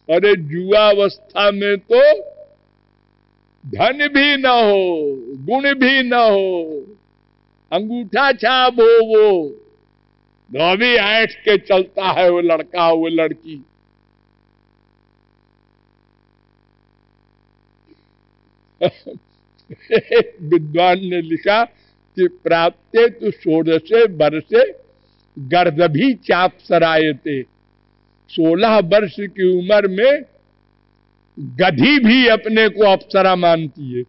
अरे जुआवस्था में तो धन भी न हो, गुण भी न हो, अंगूठा छाप हो, वो भी ऐठ के चलता है वो लड़का वो लड़की। विद्वान ने लिखा कि प्राप्ते तो 16 वर्षे गर्दभी चाप सरायते। 16 वर्ष की उम्र में गधी भी अपने को अप्सरा मानती है।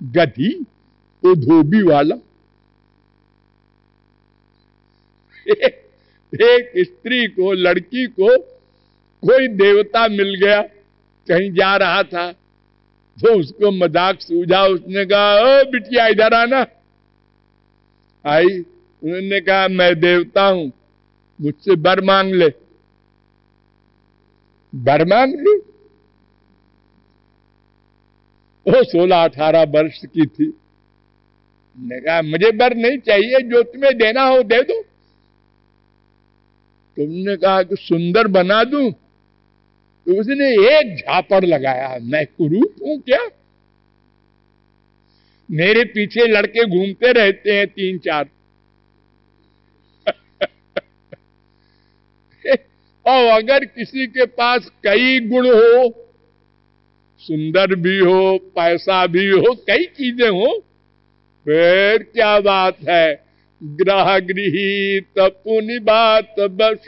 गधी तो धोबी वाला। एक स्त्री को, लड़की को कोई देवता मिल गया, कहीं जा रहा था तो उसको मजाक सूझा। उसने कहा, ओ बिटिया इधर आना। आई, उन्होंने कहा मैं देवता हूं, मुझसे वर मांग ले। वर मांग ली। वो 16-18 वर्ष की थी। ने कहा मुझे वर नहीं चाहिए, जो तुम्हें देना हो दे दो। तुमने कहा कि सुंदर बना दूं, तो उसने एक झापड़ लगाया, मैं कुरूप हूं क्या? मेरे पीछे लड़के घूमते रहते हैं 3-4। और अगर किसी के पास कई गुण हो, सुंदर भी हो, पैसा भी हो, कई चीजें हो, फिर क्या बात है। ग्रह गृहीत पुनि बात बस,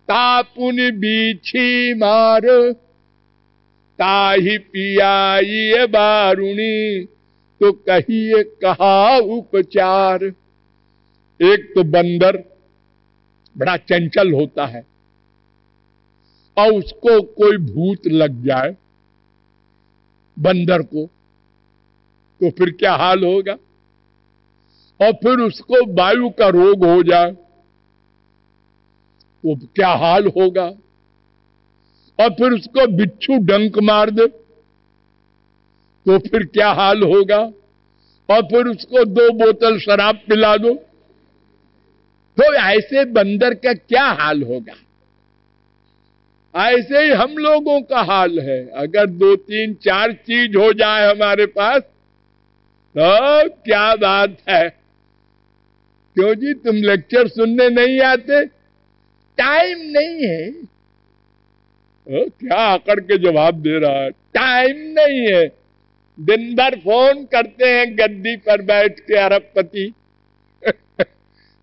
तापुनि बीछी मार, ताही पियाई बारुणी, तो कहिए कहा उपचार। एक तो बंदर बड़ा चंचल होता है, और उसको कोई भूत लग जाए बंदर को, तो फिर क्या हाल होगा। और फिर उसको वायु का रोग हो जाए तो क्या हाल होगा। और फिर उसको बिच्छू डंक मार दे तो फिर क्या हाल होगा। और फिर उसको 2 बोतल शराब पिला दो तो ऐसे बंदर का क्या हाल होगा। ऐसे ही हम लोगों का हाल है। अगर 2-3-4 चीज हो जाए हमारे पास तो क्या बात है। क्यों जी, तुम लेक्चर सुनने नहीं आते? टाइम नहीं है। क्या आकड़ के जवाब दे रहा है, टाइम नहीं है। दिन भर फोन करते हैं गद्दी पर बैठ के अरबपति।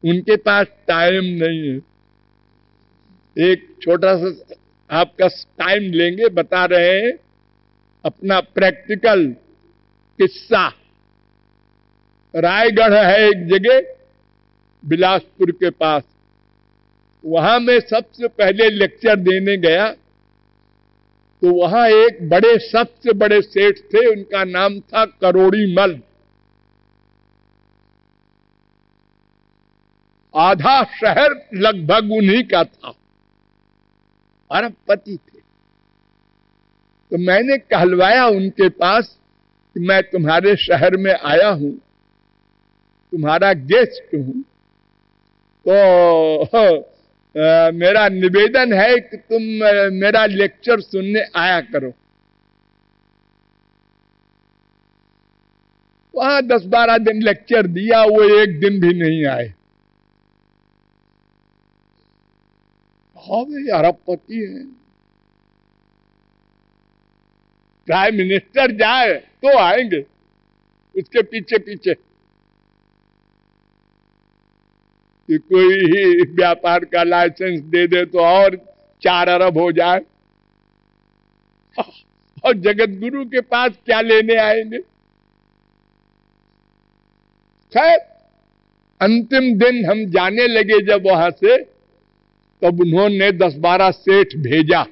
उनके पास टाइम नहीं है। एक छोटा सा आपका टाइम लेंगे, बता रहे हैं अपना प्रैक्टिकल किस्सा। रायगढ़ है एक जगह बिलासपुर के पास, वहां मैं सबसे पहले लेक्चर देने गया तो वहां एक बड़े, सबसे बड़े सेठ थे, उनका नाम था करोड़ी मल। आधा शहर लगभग उन्हीं का था, अरबपति थे। तो मैंने कहलवाया उनके पास कि मैं तुम्हारे शहर में आया हूं, तुम्हारा गेस्ट हूं, तो मेरा निवेदन है कि तुम मेरा लेक्चर सुनने आया करो। वहां 10-12 दिन लेक्चर दिया, वो एक दिन भी नहीं आए। हाँ भाई, अरबपति है, प्राइम मिनिस्टर जाए तो आएंगे उसके पीछे पीछे कि कोई व्यापार का लाइसेंस दे दे तो और 4 अरब हो जाए। और जगत गुरु के पास क्या लेने आएंगे। खैर, अंतिम दिन हम जाने लगे जब वहां से, तब उन्होंने 10-12 सेठ भेजा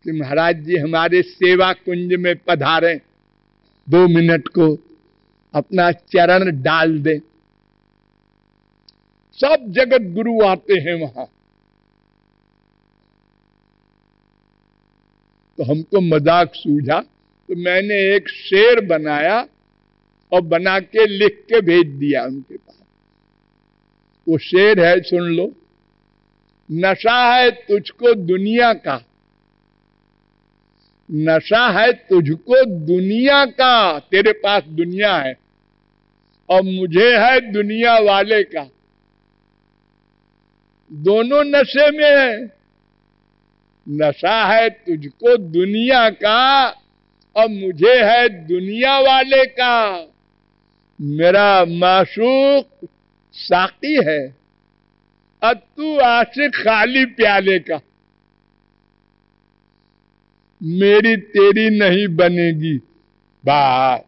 कि महाराज जी हमारे सेवा कुंज में पधारें, 2 मिनट को अपना चरण डाल दें। सब जगत गुरु आते हैं वहां। तो हमको मजाक सूझा, तो मैंने एक शेर बनाया और बना के लिख के भेज दिया उनके पास। वो शेर है, सुन लो। नशा है तुझको दुनिया का, नशा है तुझको दुनिया का, तेरे पास दुनिया है और मुझे है दुनिया वाले का। दोनों नशे में है। नशा है तुझको दुनिया का और मुझे है दुनिया वाले का। मेरा माशूक साकी है और तू आशिक खाली प्याले का। मेरी तेरी नहीं बनेगी बात।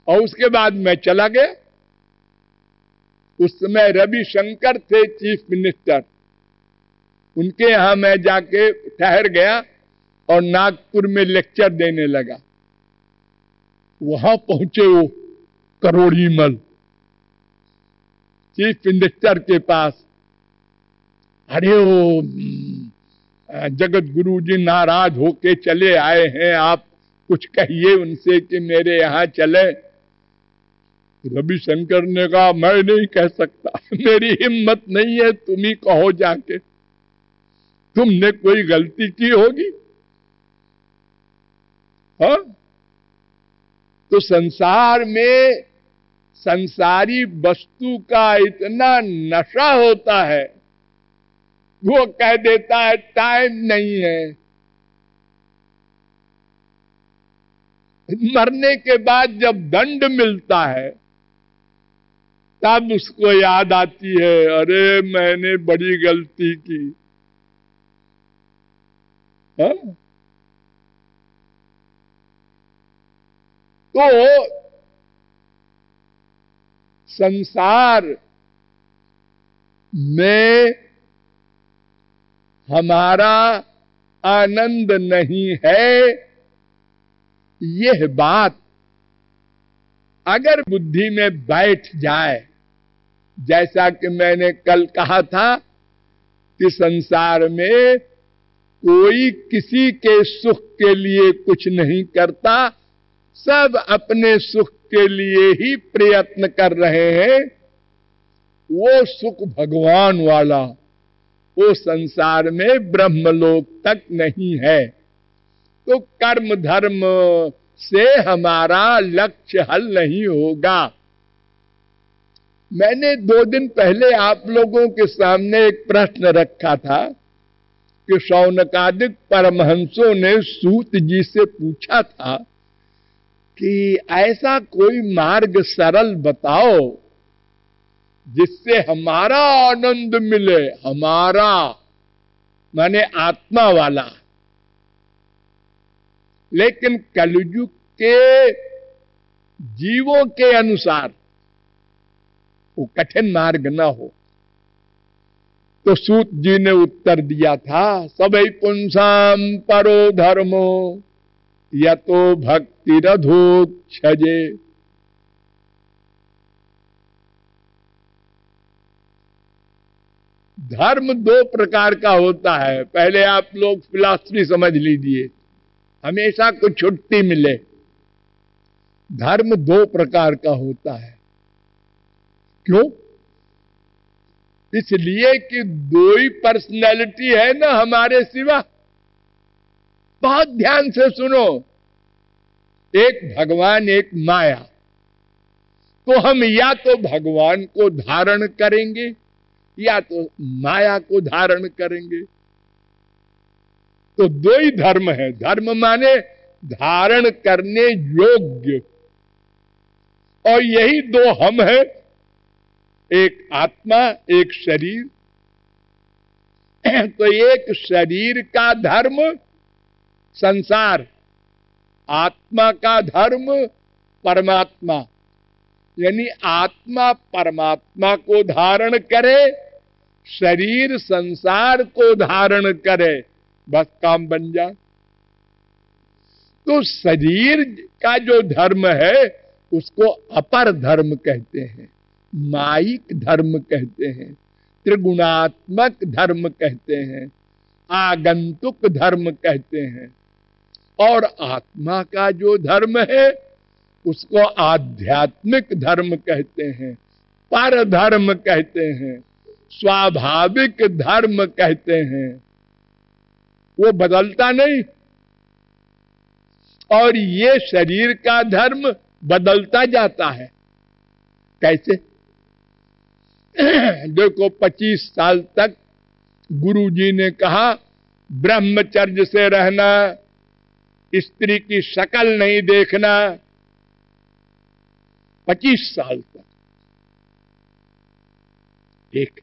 और उसके बाद मैं चला गया। उस समय रविशंकर थे चीफ मिनिस्टर, उनके यहां मैं जाके ठहर गया और नागपुर में लेक्चर देने लगा। वहां पहुंचे वो करोड़ीमल चीफ मिनिस्टर के पास। अरे वो जगत गुरु जी नाराज होके चले आए हैं, आप कुछ कहिए उनसे कि मेरे यहां चले। रविशंकर ने कहा मैं नहीं कह सकता, मेरी हिम्मत नहीं है, तुम ही कहो जाके। तुमने कोई गलती की होगी। हाँ, तो संसार में संसारी वस्तु का इतना नशा होता है, वो कह देता है टाइम नहीं है। मरने के बाद जब दंड मिलता है तब उसको याद आती है, अरे मैंने बड़ी गलती की। हाँ? तो संसार में हमारा आनंद नहीं है, यह बात अगर बुद्धि में बैठ जाए, जैसा कि मैंने कल कहा था कि संसार में कोई किसी के सुख के लिए कुछ नहीं करता, सब अपने सुख के लिए ही प्रयत्न कर रहे हैं। वो सुख भगवान वाला, वो संसार में ब्रह्मलोक तक नहीं है। तो कर्म धर्म से हमारा लक्ष्य हल नहीं होगा। मैंने 2 दिन पहले आप लोगों के सामने एक प्रश्न रखा था कि शौनकादिक परमहंसों ने सूत जी से पूछा था कि ऐसा कोई मार्ग सरल बताओ जिससे हमारा आनंद मिले, हमारा माने आत्मा वाला। लेकिन कलयुग के जीवों के अनुसार वो कठिन मार्ग न हो। तो सूत जी ने उत्तर दिया था, सबई पुंसाम परो धर्मो यतो भक्ति रधोक्षजे। धर्म 2 प्रकार का होता है। पहले आप लोग फिलॉसफी समझ लीजिए, हमेशा कुछ छुट्टी मिले। धर्म 2 प्रकार का होता है। क्यों? इसलिए कि 2 ही पर्सनैलिटी है ना हमारे सिवा। बहुत ध्यान से सुनो, एक भगवान एक माया। तो हम या तो भगवान को धारण करेंगे या तो माया को धारण करेंगे। तो 2 ही धर्म है। धर्म माने धारण करने योग्य, और यही 2 हम हैं, एक आत्मा एक शरीर। तो एक शरीर का धर्म संसार, आत्मा का धर्म परमात्मा। यानी आत्मा परमात्मा को धारण करे, शरीर संसार को धारण करे, बस काम बन जाए। तो शरीर का जो धर्म है उसको अपर धर्म कहते हैं, माइक धर्म कहते हैं, त्रिगुणात्मक धर्म कहते हैं, आगंतुक धर्म कहते हैं। और आत्मा का जो धर्म है उसको आध्यात्मिक धर्म कहते हैं, पर धर्म कहते हैं, स्वाभाविक धर्म कहते हैं, वो बदलता नहीं। और ये शरीर का धर्म बदलता जाता है। कैसे? देखो 25 साल तक गुरुजी ने कहा ब्रह्मचर्य से रहना, स्त्री की शक्ल नहीं देखना, 25 साल तक। एक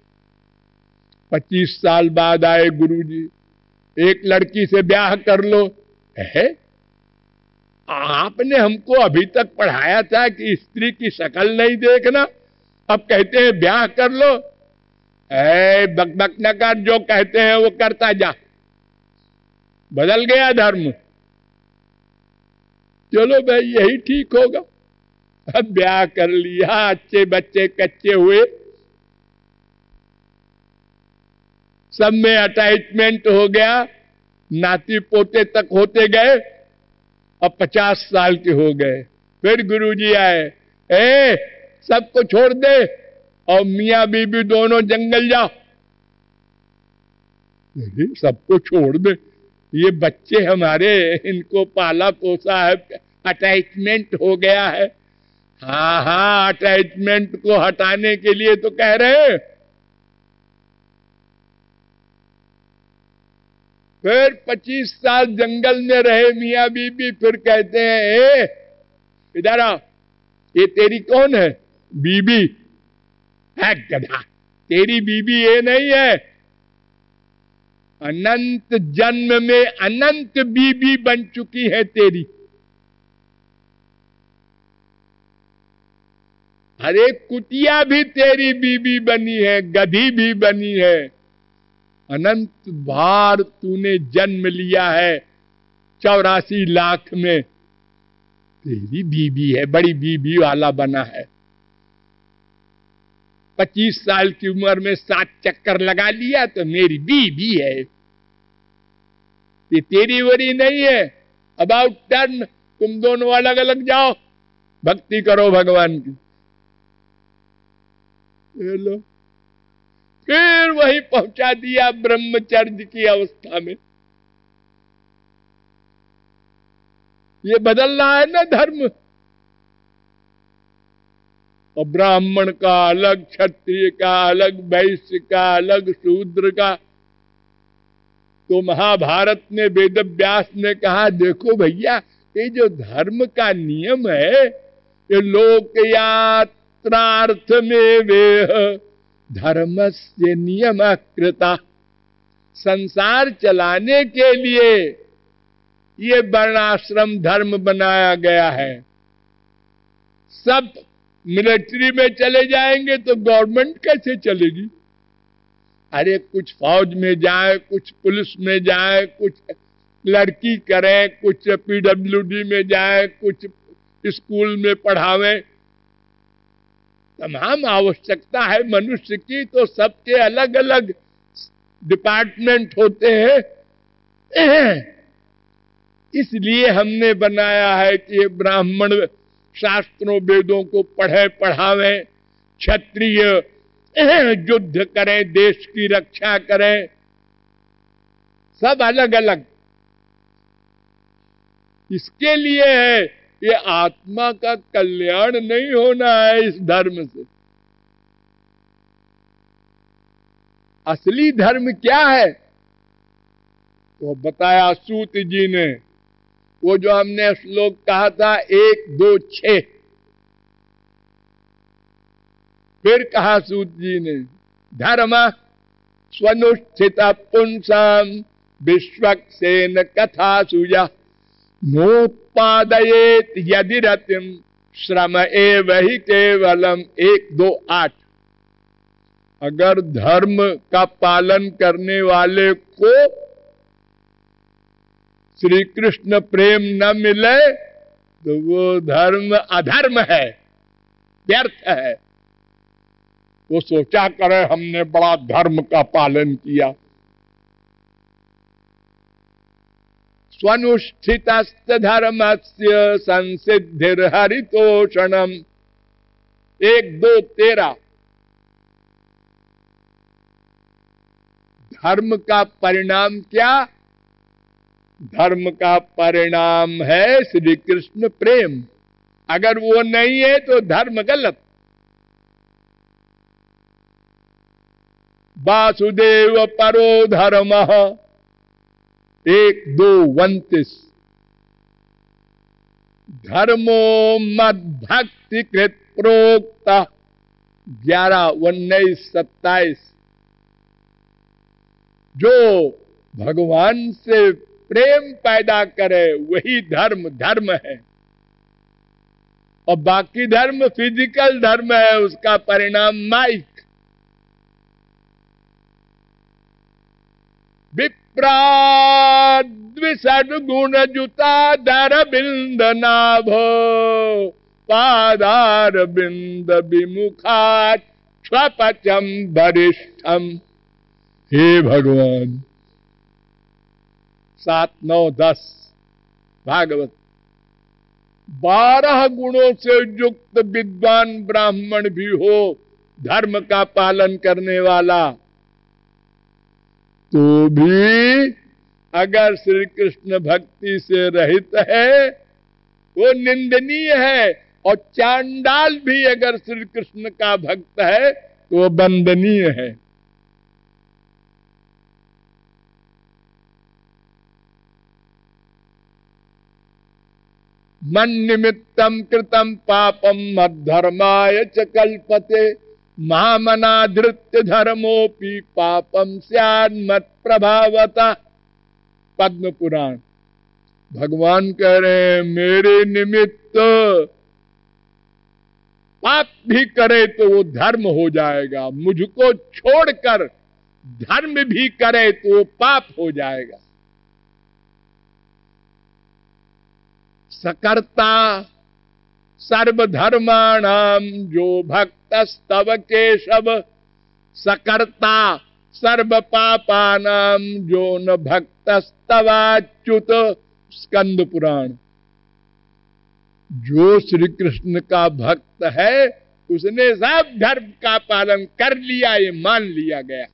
25 साल बाद आए गुरुजी, एक लड़की से ब्याह कर लो। है, आपने हमको अभी तक पढ़ाया था कि स्त्री की शक्ल नहीं देखना, अब कहते हैं ब्याह कर लो। बकबक न कर, जो कहते हैं वो करता जा। बदल गया धर्म। चलो भाई यही ठीक होगा। अब ब्याह कर लिया, अच्छे बच्चे कच्चे हुए, सब में अटैचमेंट हो गया, नाती पोते तक होते गए, अब 50 साल के हो गए। फिर गुरुजी आए, सबको छोड़ दे और मियां बीबी दोनों जंगल जाओ। सबको छोड़ दे, ये बच्चे हमारे, इनको पाला पोसा है, अटैचमेंट हो गया है। हाँ हाँ, अटैचमेंट को हटाने के लिए तो कह रहे हैं। फिर 25 साल जंगल में रहे मियां बीबी, फिर कहते हैं इधर आ, ये तेरी कौन है? बीबी है गधा, तेरी बीबी ये नहीं है, अनंत जन्म में अनंत बीबी बन चुकी है तेरी। अरे कुतिया भी तेरी बीबी बनी है, गधी भी बनी है, अनंत बार तूने जन्म लिया है, 84 लाख में तेरी बीबी है, बड़ी बीबी वाला बना है। 25 साल की उम्र में 7 चक्कर लगा लिया तो मेरी बीबी है, ये तेरी वरी नहीं है। अबाउट टर्न, तुम दोनों अलग अलग जाओ, भक्ति करो भगवान की। लो, फिर वही पहुंचा दिया ब्रह्मचर्य की अवस्था में। ये बदल रहा है ना धर्म। और ब्राह्मण का अलग, क्षत्रिय का अलग, वैश्य का अलग, शूद्र का। तो महाभारत में वेद व्यास ने कहा, देखो भैया, ये जो धर्म का नियम है, ये लोकयात्रार्थ में वेह धर्मस्य नियम कृता। संसार चलाने के लिए ये वर्णाश्रम धर्म बनाया गया है। सब मिलिट्री में चले जाएंगे तो गवर्नमेंट कैसे चलेगी? अरे कुछ फौज में जाए, कुछ पुलिस में जाए, कुछ लड़की करें, कुछ पीडब्ल्यूडी में जाए, कुछ स्कूल में पढ़ावें। तमाम आवश्यकता है मनुष्य की, तो सबके अलग अलग डिपार्टमेंट होते हैं। इसलिए हमने बनाया है कि ब्राह्मण शास्त्रों वेदों को पढ़े पढ़ावे, क्षत्रिय युद्ध करें, देश की रक्षा करें, सब अलग अलग। इसके लिए है, ये आत्मा का कल्याण नहीं होना है इस धर्म से। असली धर्म क्या है तो बताया सूत जी ने। वो जो हमने श्लोक कहा था 1, 2, 6, फिर कहा सूत जी ने, धर्म स्वनुष्ठित पुंसाम विश्वक्सेन कथा सुजा नोत्पादयेत यदि रतिम श्रम एव ही केवलम। 1, 2, 8। अगर धर्म का पालन करने वाले को श्री कृष्ण प्रेम न मिले तो वो धर्म अधर्म है, व्यर्थ है। वो सोचा करे हमने बड़ा धर्म का पालन किया। स्वनुष्ठितस्त धर्मस्य संसिद्धिर्हरितोषणम। 1, 2, 13। धर्म का परिणाम क्या? धर्म का परिणाम है श्री कृष्ण प्रेम। अगर वो नहीं है तो धर्म गलत। वासुदेव परो धर्म 1:2:29। धर्मो मद भक्ति कृत प्रोक्त 11:19-27। जो भगवान से प्रेम पैदा करे वही धर्म है। और बाकी धर्म फिजिकल धर्म है, उसका परिणाम माइक। विप्राद्विषड गुण जुता दर बिंद नाभ पादार बिंद विमुखा स्वपचम वरिष्ठम। हे भगवान 7-9-10 भागवत। 12 गुणों से युक्त विद्वान ब्राह्मण भी हो धर्म का पालन करने वाला, तो भी अगर श्री कृष्ण भक्ति से रहित है वो निंदनीय है। और चांडाल भी अगर श्री कृष्ण का भक्त है तो वो वंदनीय है। मन निमित्तम कृतम पापम मद्धर्माय च कल्पते महामनाधृत्य धर्मोपि पापम स्यात् मत प्रभावता। पद्म पुराण। भगवान कह रहे हैं मेरे निमित्त पाप भी करे तो वो धर्म हो जाएगा, मुझको छोड़कर धर्म भी करे तो वो पाप हो जाएगा। सकर्ता सर्वधर्माणाम जो भक्तस्तव केशव सकर्ता सर्व पापानाम जो न भक्तस्तवाच्युत। स्कंद पुराण। जो श्री कृष्ण का भक्त है उसने सब धर्म का पालन कर लिया, ये मान लिया गया।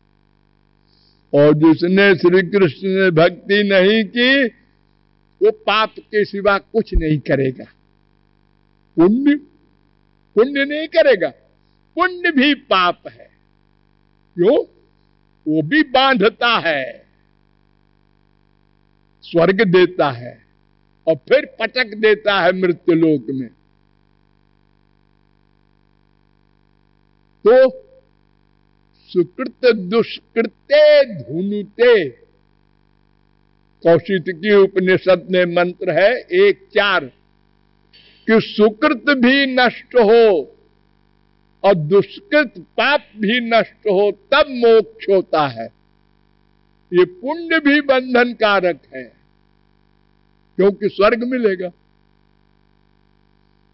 और जिसने श्री कृष्ण ने भक्ति नहीं की वो पाप के सिवा कुछ नहीं करेगा। पुण्य नहीं करेगा। पुण्य भी पाप है। क्यों? वो भी बांधता है, स्वर्ग देता है और फिर पटक देता है मृत्युलोक में। तो सुकृत दुष्कृते धुनुते कौशिकी उपनिषद में मंत्र है 1:4 कि सुकृत भी नष्ट हो और दुष्कृत पाप भी नष्ट हो तब मोक्ष होता है। ये पुण्य भी बंधन कारक है क्योंकि स्वर्ग मिलेगा।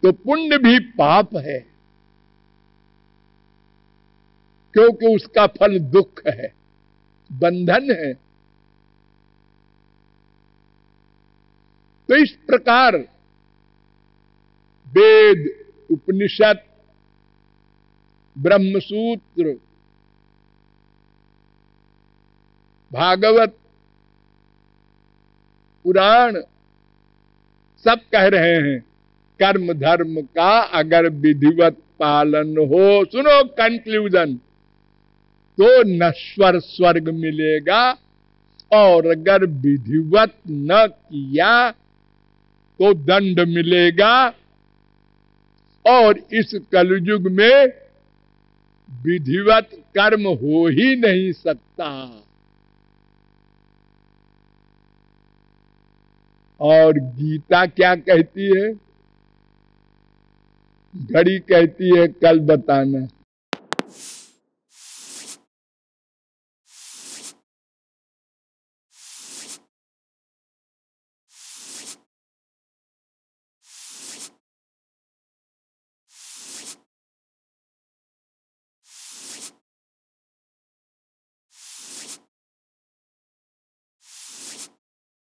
तो पुण्य भी पाप है क्योंकि उसका फल दुख है, बंधन है। तो इस प्रकार वेद, उपनिषद, ब्रह्मसूत्र, भागवत, पुराण सब कह रहे हैं कर्म धर्म का अगर विधिवत पालन हो, सुनो कंक्लूजन, तो नश्वर स्वर्ग मिलेगा। और अगर विधिवत न किया तो दंड मिलेगा। और इस कलयुग में विधिवत कर्म हो ही नहीं सकता। और गीता क्या कहती है? घड़ी कहती है कल बताना।